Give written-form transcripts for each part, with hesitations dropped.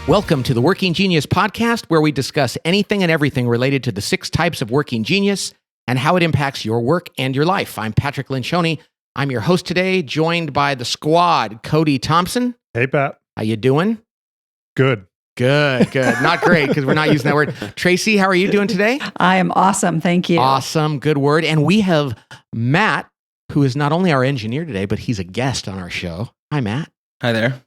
Welcome to the Working Genius podcast, where we discuss anything and everything related to the 6 types of working genius and how it impacts your work and your life. I'm Patrick Lencioni. I'm your host today, joined by the squad, Cody Thompson. Hey, Pat. How you doing? Good. Good. Not great, because we're not using that word. Tracy, how are you doing today? I am awesome. Thank you. Awesome. Good word. And we have Matt, who is not only our engineer today, but he's a guest on our show. Hi, Matt. Hi there.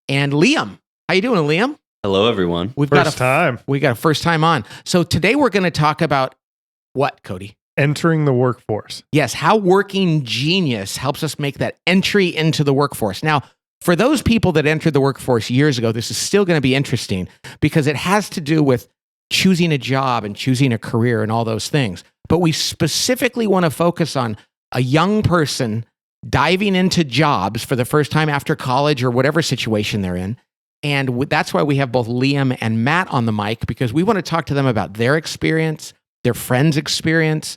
And Liam. How you doing, Liam? Hello, everyone. We got a first time on. So today we're going to talk about what, Cody? Entering the workforce. Yes, how working genius helps us make that entry into the workforce. Now, for those people that entered the workforce years ago, this is still going to be interesting because it has to do with choosing a job and choosing a career and all those things. But we specifically want to focus on a young person diving into jobs for the first time after college or whatever situation they're in. And that's why we have both Liam and Matt on the mic, because we want to talk to them about their experience, their friends' experience,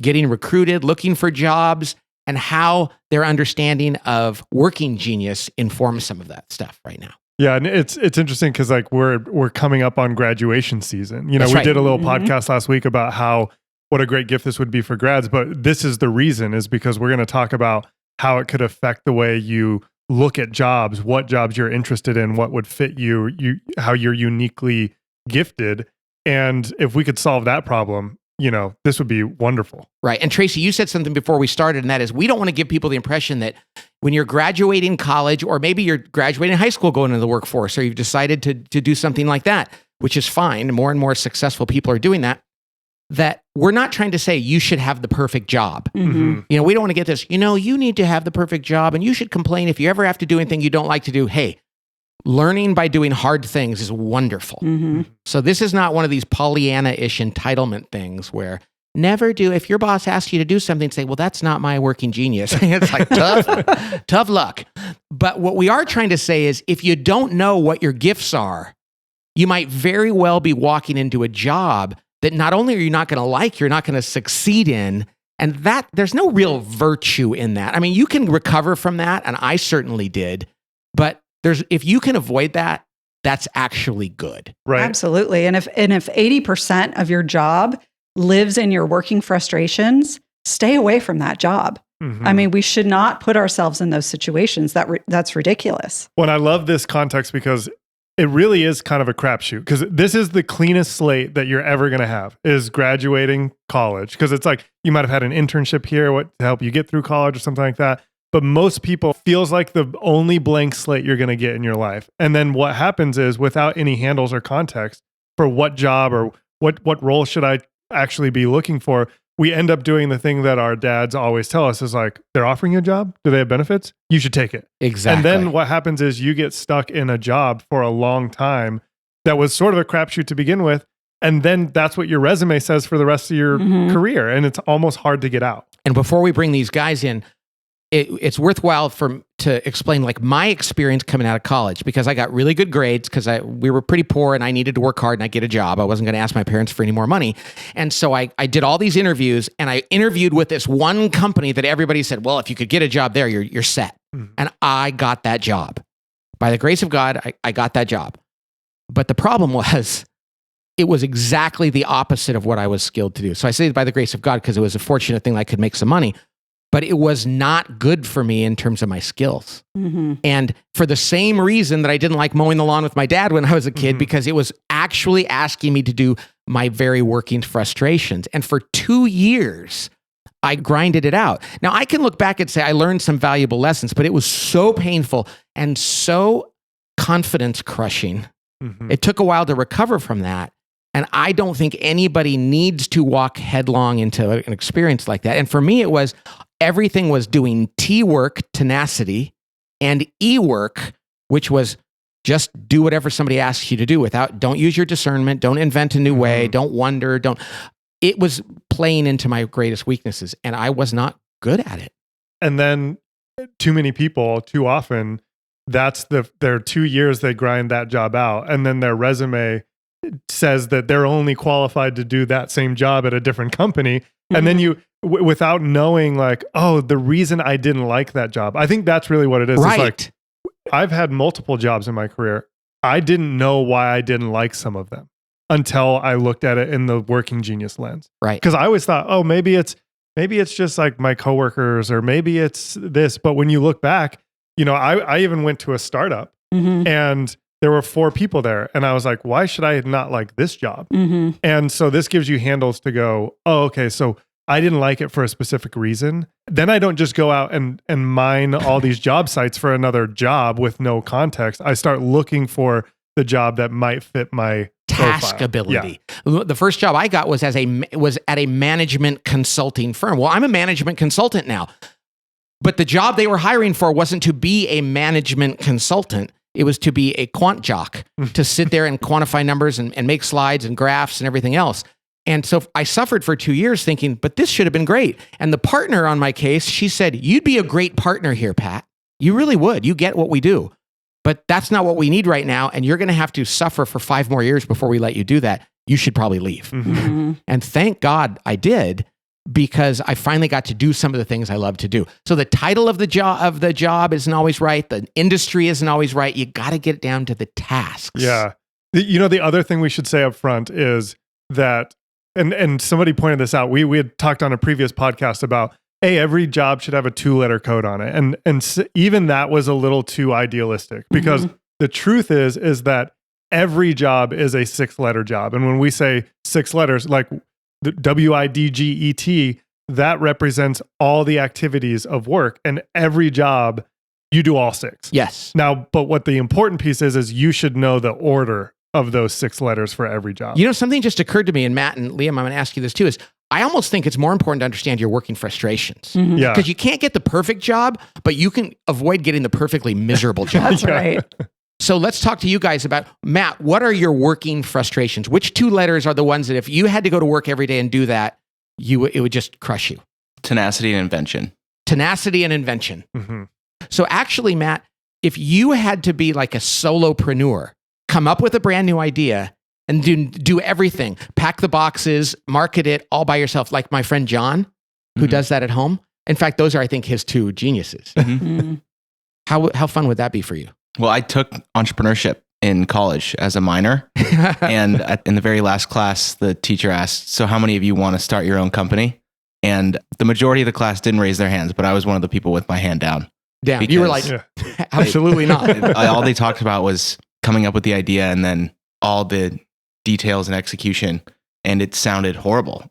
getting recruited, looking for jobs, and how their understanding of working genius informs some of that stuff right now. Yeah, and it's interesting because like we're coming up on graduation season. You know, That's we right. did a little podcast last week about what a great gift this would be for grads, but this is the reason, is because we're going to talk about how it could affect the way you look at jobs, what jobs you're interested in, what would fit you, how you're uniquely gifted. And if we could solve that problem, you know, this would be wonderful. Right. And Tracy, you said something before we started, and that is we don't want to give people the impression that when you're graduating college, or maybe you're graduating high school going into the workforce, or you've decided to do something like that, which is fine. More and more successful people are doing that we're not trying to say you should have the perfect job. Mm-hmm. You know, we don't want to get this, you need to have the perfect job and you should complain if you ever have to do anything you don't like to do. Hey, learning by doing hard things is wonderful. Mm-hmm. So this is not one of these Pollyanna-ish entitlement things where never do, if your boss asks you to do something, say, well, that's not my working genius. It's like tough luck. But what we are trying to say is if you don't know what your gifts are, you might very well be walking into a job that not only are you not going to like, you're not going to succeed in. And that there's no real virtue in that. I mean, you can recover from that, and I certainly did. But if you can avoid that, that's actually good. Right. Absolutely. And if 80% of your job lives in your working frustrations, stay away from that job. Mm-hmm. I mean, we should not put ourselves in those situations. That's ridiculous. Well, and I love this context because it really is kind of a crapshoot, because this is the cleanest slate that you're ever going to have, is graduating college. Because it's like you might have had an internship here to help you get through college or something like that. But most people feels like the only blank slate you're going to get in your life. And then what happens is, without any handles or context for what job or what role should I actually be looking for, we end up doing the thing that our dads always tell us is like, they're offering you a job. Do they have benefits? You should take it. Exactly. And then what happens is you get stuck in a job for a long time that was sort of a crapshoot to begin with. And then that's what your resume says for the rest of your career. And it's almost hard to get out. And before we bring these guys in, it's worthwhile to explain like my experience coming out of college, because I got really good grades because we were pretty poor and I needed to work hard and I get a job. I wasn't going to ask my parents for any more money. And so I did all these interviews, and I interviewed with this one company that everybody said, well, if you could get a job there, you're set. Mm-hmm. And I got that job. By the grace of God, I got that job. But the problem was, it was exactly the opposite of what I was skilled to do. So I say by the grace of God because it was a fortunate thing that I could make some money. But it was not good for me in terms of my skills. Mm-hmm. And for the same reason that I didn't like mowing the lawn with my dad when I was a kid, because it was actually asking me to do my very working frustrations. And for 2 years, I grinded it out. Now, I can look back and say I learned some valuable lessons, but it was so painful and so confidence crushing. Mm-hmm. It took a while to recover from that. And I don't think anybody needs to walk headlong into an experience like that. And for me, it was everything was doing T work, tenacity, and E work, which was just do whatever somebody asks you to do don't use your discernment, don't invent a new way, don't wonder, it was playing into my greatest weaknesses, and I was not good at it. And then too many people, too often, that's their 2 years they grind that job out, and then their resume says that they're only qualified to do that same job at a different company. Mm-hmm. And then you, without knowing like, oh, the reason I didn't like that job. I think that's really what it is. Right. It's like, I've had multiple jobs in my career. I didn't know why I didn't like some of them until I looked at it in the working genius lens. Right. Because I always thought, oh, maybe it's just like my coworkers, or maybe it's this. But when you look back, I even went to a startup and there were 4 people there. And I was like, why should I not like this job? And so this gives you handles to go, oh, okay, so I didn't like it for a specific reason. Then I don't just go out and mine all these job sites for another job with no context. I start looking for the job that might fit my task profile. ability. Yeah. The first job I got was at a management consulting firm. Well, I'm a management consultant now. But the job they were hiring for wasn't to be a management consultant. It was to be a quant jock, to sit there and quantify numbers and make slides and graphs and everything else. And so I suffered for 2 years thinking, but this should have been great. And the partner on my case, she said, you'd be a great partner here, Pat. You really would. You get what we do. But that's not what we need right now. And you're going to have to suffer for 5 more years before we let you do that. You should probably leave. And thank God I did, because I finally got to do some of the things I love to do. So the title of the job isn't always right. The industry isn't always right. You got to get down to the tasks. Yeah. The other thing we should say up front is that, and somebody pointed this out. We had talked on a previous podcast about, hey, every job should have a 2-letter code on it. And even that was a little too idealistic, because the truth is that every job is a 6-letter job. And when we say 6 letters, like the WIDGET, that represents all the activities of work, and every job you do all 6. Yes. Now, but what the important piece is you should know the order of those 6 letters for every job. Something just occurred to me, and Matt and Liam, I'm going to ask you this too, is I almost think it's more important to understand your working frustrations. Yeah. Because you can't get the perfect job, but you can avoid getting the perfectly miserable job. That's right. So let's talk to you guys about, Matt, what are your working frustrations? Which 2 letters are the ones that if you had to go to work every day and do that, it would just crush you? Tenacity and invention. Tenacity and invention. So actually, Matt, if you had to be like a solopreneur, come up with a brand new idea and do everything, pack the boxes, market it all by yourself, like my friend John, who does that at home. In fact, those are, I think, his 2 geniuses. How fun would that be for you? Well, I took entrepreneurship in college as a minor. And in the very last class, the teacher asked, so how many of you want to start your own company? And the majority of the class didn't raise their hands, but I was one of the people with my hand down. Damn, you were like, absolutely not. All they talked about was coming up with the idea and then all the details and execution. And it sounded horrible.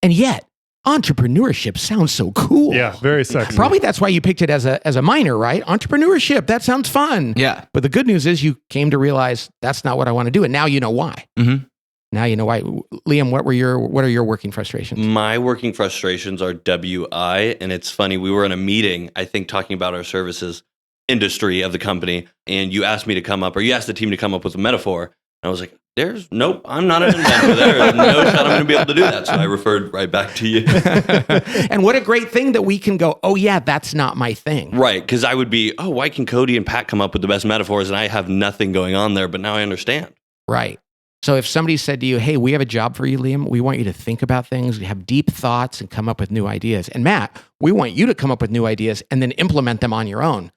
And yet, entrepreneurship sounds so cool. Yeah, very sexy. Probably that's why you picked it as a minor, right? Entrepreneurship, that sounds fun. Yeah. But the good news is you came to realize that's not what I want to do. And now you know why. Now you know why. Liam, what are your working frustrations? My working frustrations are WI. And it's funny, we were in a meeting, I think, talking about our services industry of the company. And you asked me to come up, or you asked the team to come up with a metaphor. And I was like, nope, I'm not an inventor. There's no shot I'm going to be able to do that. So I referred right back to you. And what a great thing that we can go, oh yeah, that's not my thing. Right, because I would be, why can Cody and Pat come up with the best metaphors and I have nothing going on there, but now I understand. Right. So if somebody said to you, hey, we have a job for you, Liam, we want you to think about things, have deep thoughts and come up with new ideas. And Matt, we want you to come up with new ideas and then implement them on your own.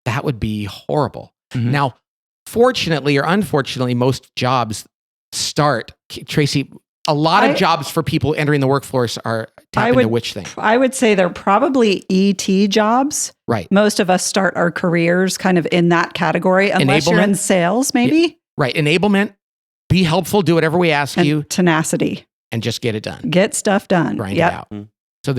That would be horrible. Now, fortunately or unfortunately, most jobs start, Tracy, a lot of jobs for people entering the workforce are tap into which thing? I would say they're probably ET jobs. Right. Most of us start our careers kind of in that category, unless you're in sales, maybe. Yeah. Right. Enablement, be helpful, do whatever we ask you. Tenacity. And just get it done. Get stuff done. Grind it out. So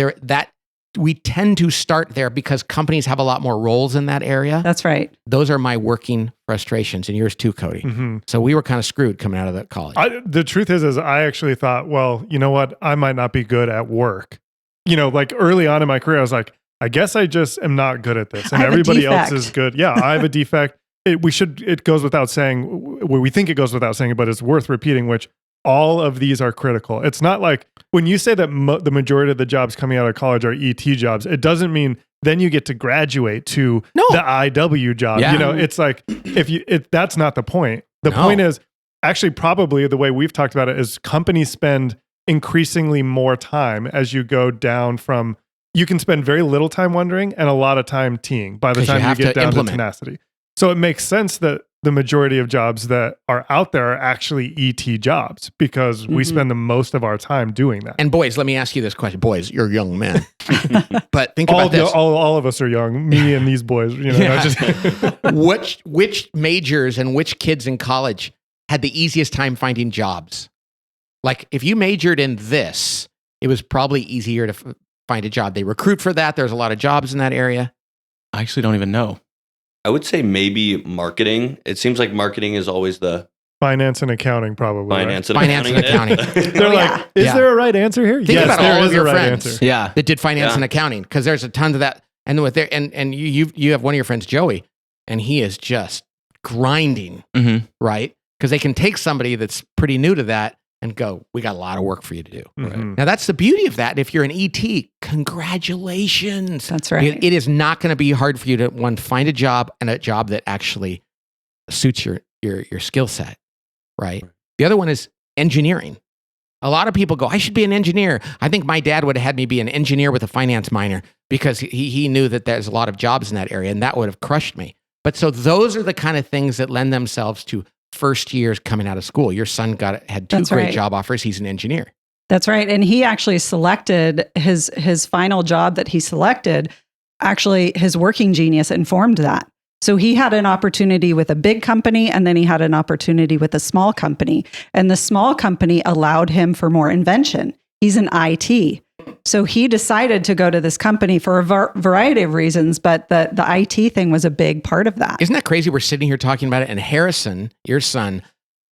we tend to start there because companies have a lot more roles in that area. That's right. Those are my working frustrations, and yours too, Cody. So we were kind of screwed coming out of that college. The truth is I actually thought, well, you know what? I might not be good at work. Like early on in my career, I was like, I guess I just am not good at this, and everybody else is good. Yeah, I have a defect. It goes without saying. We think it goes without saying, but it's worth repeating. Which all of these are critical. It's not like when you say that the majority of the jobs coming out of college are ET jobs, it doesn't mean then you get to graduate to the IW job. Yeah. It's like that's not the point. The point is actually probably the way we've talked about it is companies spend increasingly more time as you go down from, you can spend very little time wondering and a lot of time teeing by the time you get down to tenacity. So it makes sense that the majority of jobs that are out there are actually ET jobs because we spend the most of our time doing that. And boys, let me ask you this question. Boys, you're young men. But think about this. All of us are young, me and these boys. You know, Yeah. just Which majors and which kids in college had the easiest time finding jobs? Like if you majored in this, it was probably easier to find a job. They recruit for that. There's a lot of jobs in that area. I actually don't even know. I would say maybe marketing. It seems like marketing is always the finance and accounting, probably. finance and Finance and accounting. They're Oh, like, yeah. is Yeah. there a right answer here? Think about there all is of your a right friends answer. Yeah. that did finance Yeah. and accounting because there's a ton of that. And with their and you have one of your friends, Joey, and he is just grinding, Mm-hmm. right? Because they can take somebody that's pretty new to that and go, we got a lot of work for you to do. Mhm. Now that's the beauty of that. If you're an ET, congratulations. That's right. It is not going to be hard for you to find a job and a job that actually suits your skill set, right? The other one is engineering. A lot of people go, I should be an engineer. I think my dad would have had me be an engineer with a finance minor because he knew that there's a lot of jobs in that area and that would have crushed me. But so those are the kind of things that lend themselves to first years coming out of school. Your son had two That's great right. job offers. He's an engineer. That's right. And he actually selected his final job that he selected. Actually, his working genius informed that. So he had an opportunity with a big company and then he had an opportunity with a small company. And the small company allowed him for more invention. He's an IT. So he decided to go to this company for a variety of reasons, but the IT thing was a big part of that. Isn't that crazy? We're sitting here talking about it, and Harrison, your son,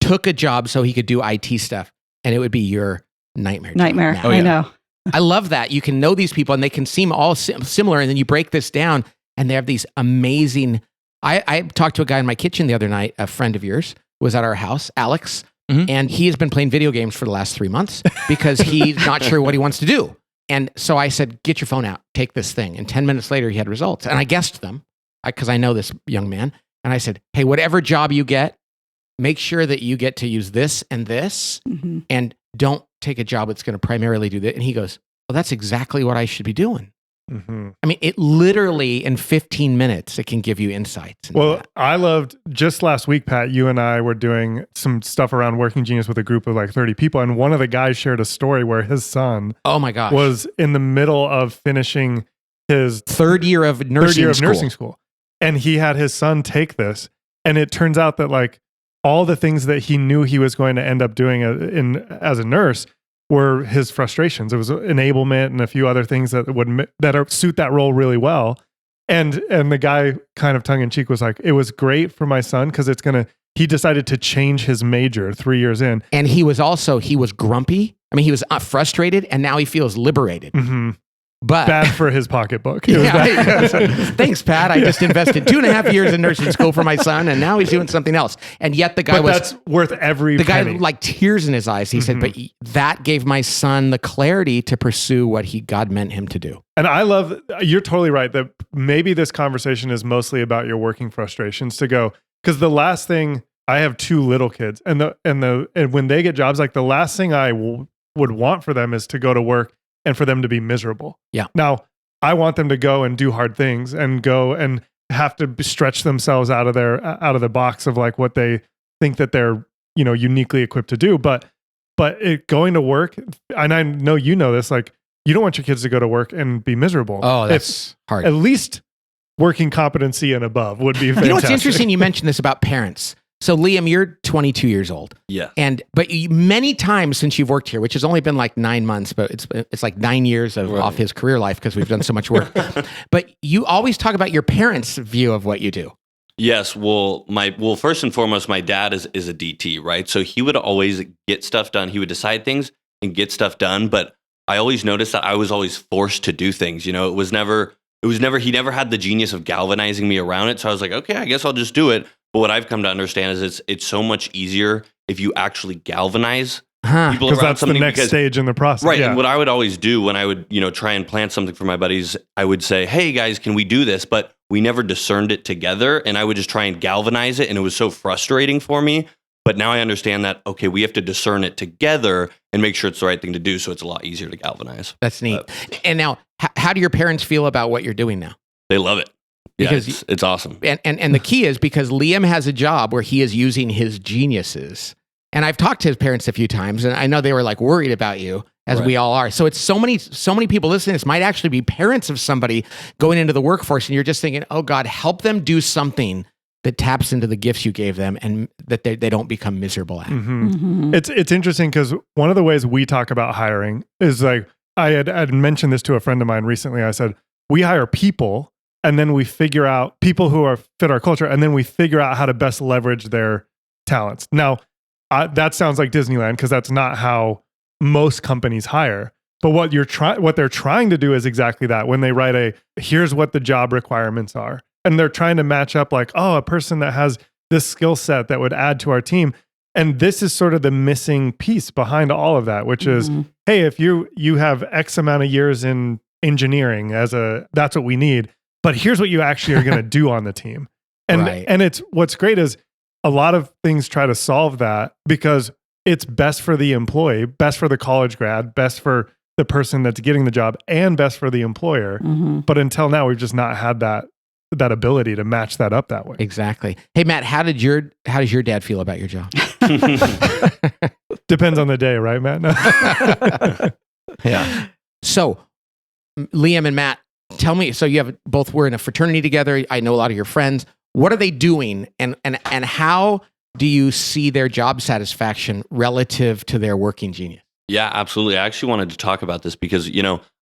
took a job so he could do IT stuff, and it would be your nightmare. job Nightmare. now. I know. I love that. You can know these people, and they can seem all similar, and then you break this down, and they have these amazing... I talked to a guy in my kitchen the other night, a friend of yours, who was at our house, Alex, and he has been playing video games for the last 3 months because he's not sure what he wants to do. And so I said, get your phone out, take this thing. And 10 minutes later, he had results. And I guessed them because I know this young man. And I said, hey, whatever job you get, make sure that you get to use this and this. Mhm. And don't take a job that's going to primarily do that. And he goes, well, that's exactly what I should be doing. Mhm. I mean, it literally in 15 minutes, it can give you insights. into Well, that. I loved just last week, Pat, you and I were doing some stuff around Working Genius with a group of like 30 people. And one of the guys shared a story where his son Oh my gosh. was in the middle of finishing his third year of nursing third year of school. nursing school. And he had his son take this. And it turns out that like all the things that he knew he was going to end up doing as a nurse were his frustrations. It was enablement and a few other things that would suit that role really well. And the guy kind of tongue in cheek was like, it was great for my son because he decided to change his major 3 years in. And he was grumpy. I mean, he was frustrated and now he feels liberated. Mhm. But Bad for his pocketbook. It was Yeah, bad. thanks, Pat. I just invested 2.5 years in nursing school for my son, and now he's doing something else. And yet the guy But that's worth every the guy penny. like tears in his eyes. He said, "But that gave my son the clarity to pursue what God meant him to do." And I love, you're totally right that maybe this conversation is mostly about your working frustrations to go, because the last thing, I have 2 little kids and when they get jobs, like the last thing I would want for them is to go to work and for them to be miserable. Yeah. Now I want them to go and do hard things and go and have to stretch themselves out of the box of like what they think that they're, uniquely equipped to do. But going to work, and I know you know this, like you don't want your kids to go to work and be miserable. Oh, that's hard. At least working competency and above would be fantastic. You know what's interesting? You mentioned this about parents. So Liam, you're 22 years old. Yeah. But many times since you've worked here, which has only been like 9 months, but it's like 9 years Right. off his career life because we've done so much work. But you always talk about your parents' view of what you do. Yes. Well, first and foremost, my dad is a DT, right? So he would always get stuff done. He would decide things and get stuff done. But I always noticed that I was always forced to do things. He never had the genius of galvanizing me around it. So I was like, okay, I guess I'll just do it. But what I've come to understand is it's so much easier if you actually galvanize Huh. people because around that's the something. next stage in the process. Right. Yeah. And what I would always do when I would, try and plan something for my buddies, I would say, hey guys, can we do this? But we never discerned it together. And I would just try and galvanize it. And it was so frustrating for me. But now I understand that, okay, we have to discern it together and make sure it's the right thing to do. So it's a lot easier to galvanize. That's neat. And now, how do your parents feel about what you're doing now? They love it. Yeah, Because it's awesome. and the key is because Liam has a job where he is using his geniuses. And I've talked to his parents a few times, and I know they were like worried about you, as we all are. So it's so many people listening. This might actually be parents of somebody going into the workforce, and you're just thinking, oh God, help them do something that taps into the gifts you gave them and that they don't become miserable at. It's interesting because one of the ways we talk about hiring is like, I'd mentioned this to a friend of mine recently. I said, we hire people and then we figure out people who fit our culture, and then we figure out how to best leverage their talents. Now, that sounds like Disneyland because that's not how most companies hire. But what they're trying to do is exactly that. When they write here's what the job requirements are, and they're trying to match up like, oh, a person that has this skill set that would add to our team. And this is sort of the missing piece behind all of that, which is, hey, if you have X amount of years in engineering that's what we need. But here's what you actually are going to do on the team. And it's what's great is a lot of things try to solve that because it's best for the employee, best for the college grad, best for the person that's getting the job, and best for the employer. But until now, we've just not had that ability to match that up that way. Exactly. Hey, Matt, how does your dad feel about your job? Depends on the day, right, Matt? No. Yeah. So, Liam and Matt, tell me. So you have both were in a fraternity together. I know a lot of your friends. What are they doing, and how do you see their job satisfaction relative to their working genius? Yeah, absolutely. I actually wanted to talk about this because,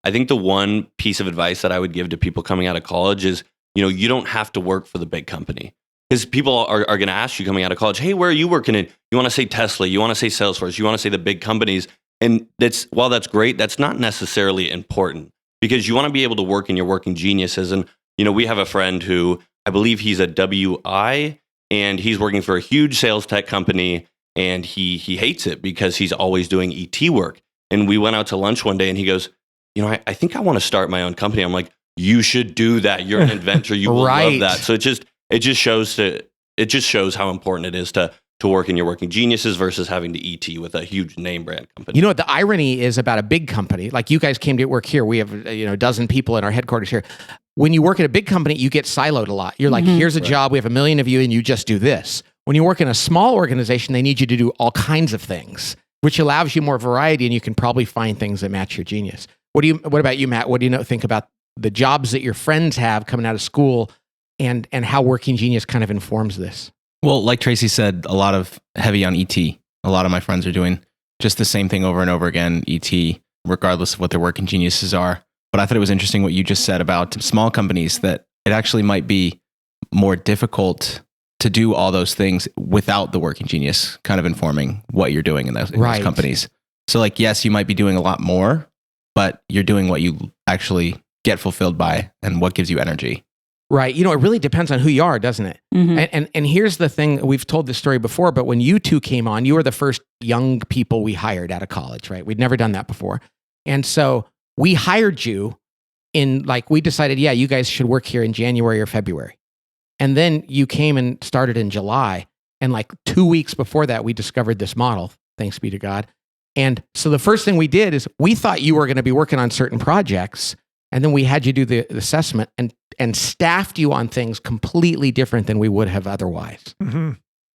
I think the one piece of advice that I would give to people coming out of college is, you don't have to work for the big company. Because people are going to ask you coming out of college, hey, where are you working in? You want to say Tesla, you want to say Salesforce, you want to say the big companies. And while that's great, that's not necessarily important because you want to be able to work in your working geniuses. And, we have a friend who I believe he's a WI and he's working for a huge sales tech company and he hates it because he's always doing ET work. And we went out to lunch one day and he goes, I think I want to start my own company. I'm like, you should do that. You're an inventor. You will love that. So it just shows how important it is to work in your working geniuses versus having to ET with a huge name brand company. You know what the irony is about a big company? Like you guys came to work here. We have a dozen people in our headquarters here. When you work at a big company, you get siloed a lot. You're like, here's a job. We have 1 million of you, and you just do this. When you work in a small organization, they need you to do all kinds of things, which allows you more variety, and you can probably find things that match your genius. What about you, Matt? What do you think about the jobs that your friends have coming out of school, and how working genius kind of informs this? Well, like Tracy said, a lot of heavy on ET. A lot of my friends are doing just the same thing over and over again, ET, regardless of what their working geniuses are. But I thought it was interesting what you just said about small companies, that it actually might be more difficult to do all those things without the working genius kind of informing what you're doing in those companies. So like, yes, you might be doing a lot more, but you're doing what you actually get fulfilled by and what gives you energy. Right. It really depends on who you are, doesn't it? And here's the thing. We've told this story before, but when you two came on, you were the first young people we hired out of college, right? We'd never done that before. And so we hired you we decided, yeah, you guys should work here in January or February. And then you came and started in July. And 2 weeks before that, we discovered this model, thanks be to God. And so the first thing we did is we thought you were going to be working on certain projects. And then we had you do the assessment and staffed you on things completely different than we would have otherwise.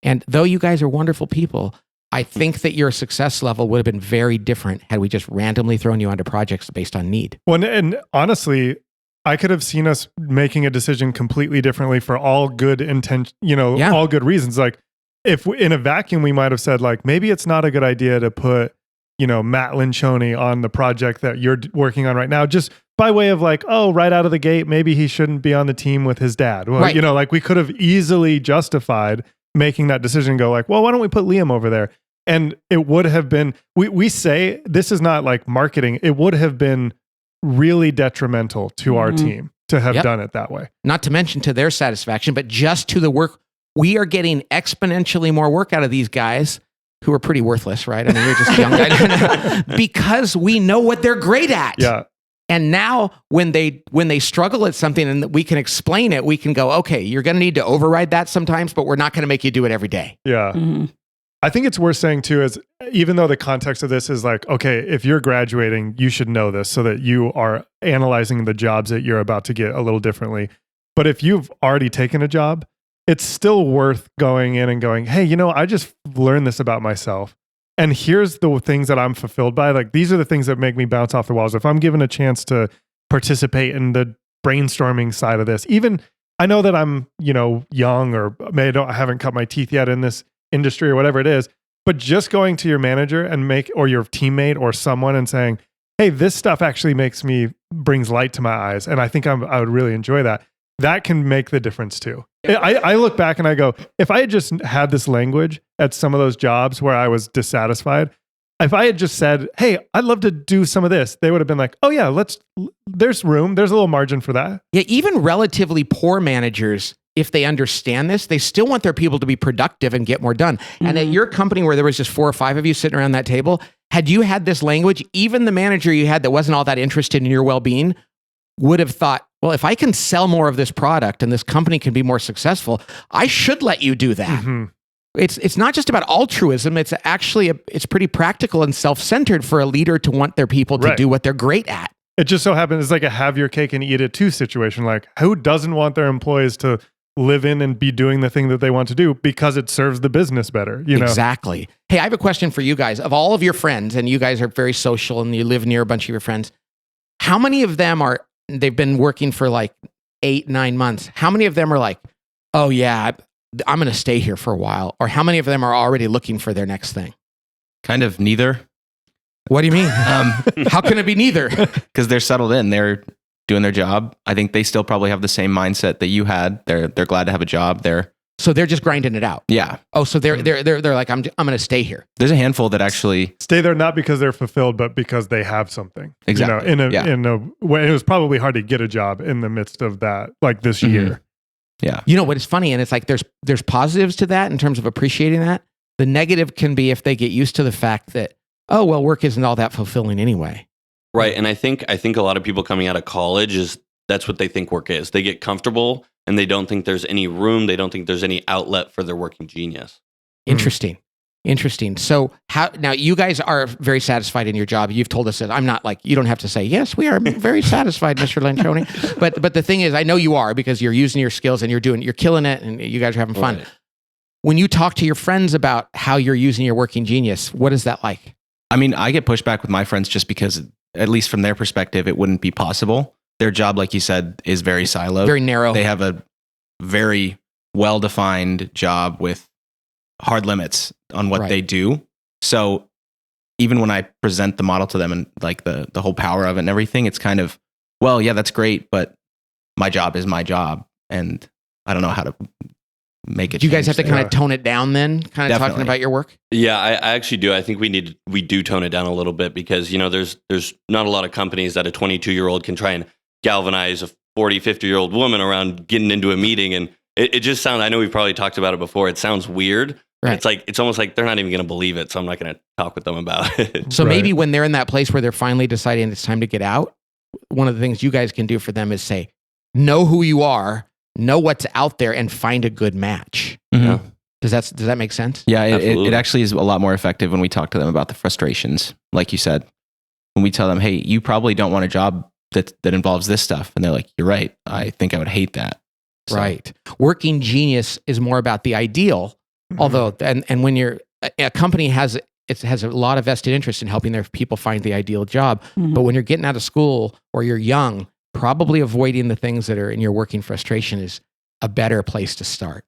And though you guys are wonderful people, I think that your success level would have been very different had we just randomly thrown you onto projects based on need. Well, and honestly, I could have seen us making a decision completely differently for all good intent, all good reasons. Like if in a vacuum, we might have said maybe it's not a good idea to put, Matt Lencioni on the project that you're working on right now, just by way of right out of the gate, maybe he shouldn't be on the team with his dad. Well, right. We could have easily justified making that decision and go well, why don't we put Liam over there? And it would have been, we say this is not marketing. It would have been really detrimental to our team to have done it that way. Not to mention to their satisfaction, but just to the work. We are getting exponentially more work out of these guys who are pretty worthless, right? I mean, you're just young guys because we know what they're great at. Yeah. And now when they struggle at something and we can explain it, we can go, okay, you're going to need to override that sometimes, but we're not going to make you do it every day. Yeah. I think it's worth saying too, is even though the context of this is okay, if you're graduating, you should know this so that you are analyzing the jobs that you're about to get a little differently. But if you've already taken a job, it's still worth going in and going, hey, I just learned this about myself. And here's the things that I'm fulfilled by. Like, these are the things that make me bounce off the walls. If I'm given a chance to participate in the brainstorming side of this, even I know that I'm, young, or maybe I haven't cut my teeth yet in this industry or whatever it is, but just going to your manager or your teammate or someone and saying, hey, this stuff actually brings light to my eyes. And I think I would really enjoy that. That can make the difference too. I look back and I go, if I had just had this language at some of those jobs where I was dissatisfied, if I had just said, hey, I'd love to do some of this, they would have been like, oh yeah, there's room. There's a little margin for that. Yeah, even relatively poor managers, if they understand this, they still want their people to be productive and get more done. Mm-hmm. And at your company where there was just 4 or 5 of you sitting around that table, had you had this language, even the manager you had that wasn't all that interested in your well-being would have thought, well, if I can sell more of this product and this company can be more successful, I should let you do that. Mm-hmm. It's not just about altruism. It's actually it's pretty practical and self-centered for a leader to want their people to do what they're great at. It just so happens it's like a have your cake and eat it too situation. Like, who doesn't want their employees to live in and be doing the thing that they want to do because it serves the business better? Exactly. Hey, I have a question for you guys. Of all of your friends, and you guys are very social and you live near a bunch of your friends, how many of them they've been working for like 8-9 months? How many of them are like, oh yeah, I'm going to stay here for a while? Or how many of them are already looking for their next thing? Kind of neither. What do you mean? How can it be neither? Because they're settled in. They're doing their job. I think they still probably have the same mindset that you had. They're glad to have a job. So they're just grinding it out. Yeah. Oh, so they're like, I'm going to stay here. There's a handful that actually stay there not because they're fulfilled, but because they have something. Exactly. In a way, it was probably hard to get a job in the midst of that, like this year. Yeah. You know what is funny, and it's like there's positives to that in terms of appreciating that. The negative can be if they get used to the fact that, oh well, work isn't all that fulfilling anyway. Right, and I think a lot of people coming out of college that's what they think work is. They get comfortable and they don't think there's any room. They don't think there's any outlet for their working genius. Interesting. So now you guys are very satisfied in your job. You've told us that. I'm not like, you don't have to say, yes, we are very satisfied, Mr. Lencioni. But the thing is, I know you are, because you're using your skills and you're killing it and you guys are having fun. Right. When you talk to your friends about how you're using your working genius, what is that like? I mean, I get pushback with my friends just because, at least from their perspective, it wouldn't be possible. Their job, like you said, is very siloed. Very narrow. They have a very well-defined job with hard limits on what they do. So even when I present the model to them and like the whole power of it and everything, it's kind of, well, yeah, that's great, but my job is my job. And I don't know how to make it. Do you guys have to kind of tone it down then? Kind of Definitely. Talking about your work? Yeah, I actually do. I think we do tone it down a little bit because, there's not a lot of companies that a 22-year-old can try and galvanize a 40, 50-year-old woman around getting into a meeting. And it just sounds, I know we've probably talked about it before. It sounds weird. Right. It's almost like they're not even going to believe it. So I'm not going to talk with them about it. So maybe when they're in that place where they're finally deciding it's time to get out, one of the things you guys can do for them is say, know who you are, know what's out there, and find a good match. Mm-hmm. Does that make sense? Yeah, it actually is a lot more effective when we talk to them about the frustrations. Like you said, when we tell them, hey, you probably don't want a job that involves this stuff. And they're like, you're right. I think I would hate that. So. Right. Working genius is more about the ideal. Mm-hmm. Although, and when a company has a lot of vested interest in helping their people find the ideal job. Mm-hmm. But when you're getting out of school or you're young, probably avoiding the things that are in your working frustration is a better place to start.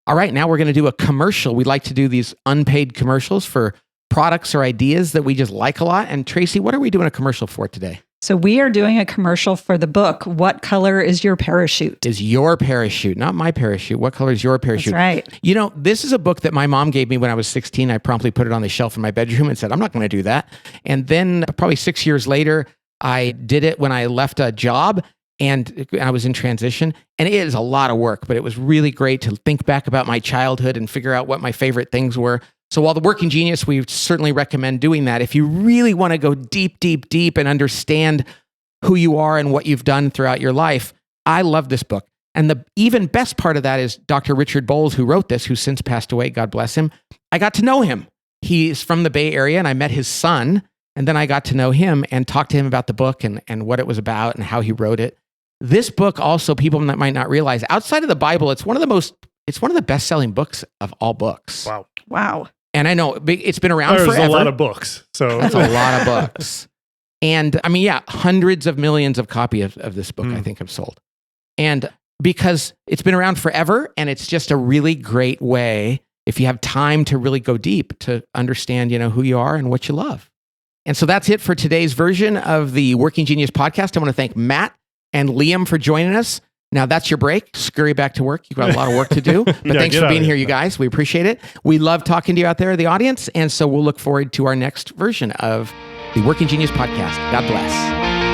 All right, now we're going to do a commercial. We like to do these unpaid commercials for products or ideas that we just like a lot. And Tracy, what are we doing a commercial for today? So we are doing a commercial for the book, What Color is Your Parachute? Is your parachute, not my parachute. What color is your parachute? That's right. This is a book that my mom gave me when I was 16. I promptly put it on the shelf in my bedroom and said, I'm not going to do that. And then probably 6 years later, I did it when I left a job and I was in transition. And it is a lot of work, but it was really great to think back about my childhood and figure out what my favorite things were. So while the Working Genius, we certainly recommend doing that. If you really want to go deep, deep, deep and understand who you are and what you've done throughout your life, I love this book. And the even best part of that is Dr. Richard Bowles, who wrote this, who's since passed away, God bless him. I got to know him. He's from the Bay Area and I met his son. And then I got to know him and talked to him about the book and what it was about and how he wrote it. this book also, people that might not realize, outside of the Bible, it's one of the best-selling books of all books. Wow. Wow. And I know it's been around There's forever. a lot of books. So That's a lot of books. And I mean, yeah, hundreds of millions of copies of this book, I think, have sold. And because it's been around forever, and it's just a really great way, if you have time to really go deep, to understand, who you are and what you love. And so that's it for today's version of the Working Genius podcast. I want to thank Matt and Liam for joining us. Now that's your break. Scurry back to work. You've got a lot of work to do. But thanks for being here, you guys. We appreciate it. We love talking to you out there, the audience. And so we'll look forward to our next version of the Working Genius podcast. God bless.